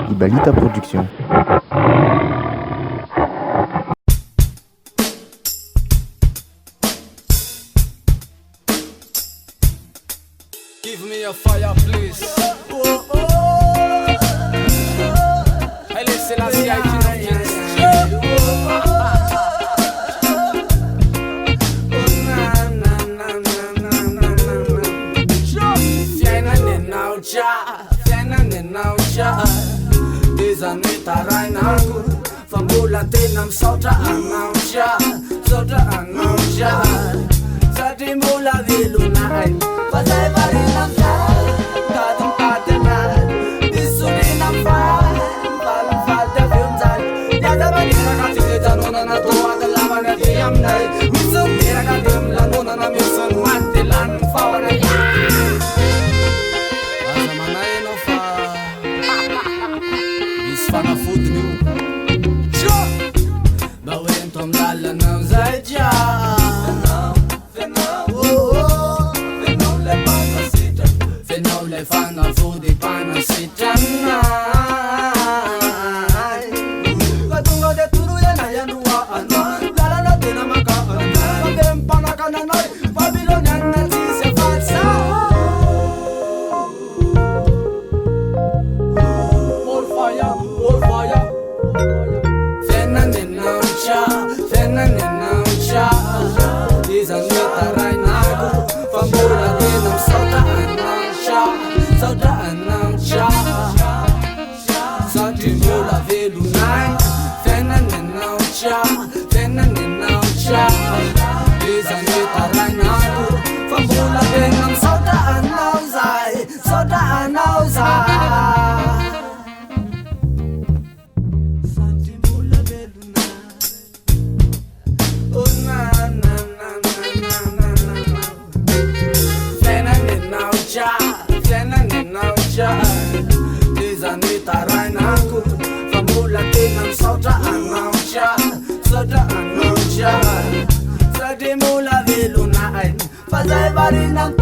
Ibalita Production. Give me a fire, please. Hey, listen, I see I can Famulatin sobraan ng siya Sa di mula vilunahin Pasay pa rin ang fly Kadang patinal Isunin ang fan Palang falda film time Yada manira ka tigita Nuna na tuwa Dalaman na diyam na Misun tira ka dimla Nuna na misun Mantilan Fawa na Asa manay no fa Bisfana food new Bawin tom lala ng zaydya Finole fana fudi pana sitana Katunga de turu ya na ya nuwa anan Lala na tinamakaan Pagem panakananay Babylonian na tise falsa More fire, more fire Isang mitaray na ako Pamulatin ang saudaan ng siya Sa timula vilunan Fenanin ang siya Isang mitaray na ako Pamulatin ang saudaan ng zay Izanitaray na ako Pamulatin ang saudaan ng siya Sa di mula vilunain Pasay pa rin ang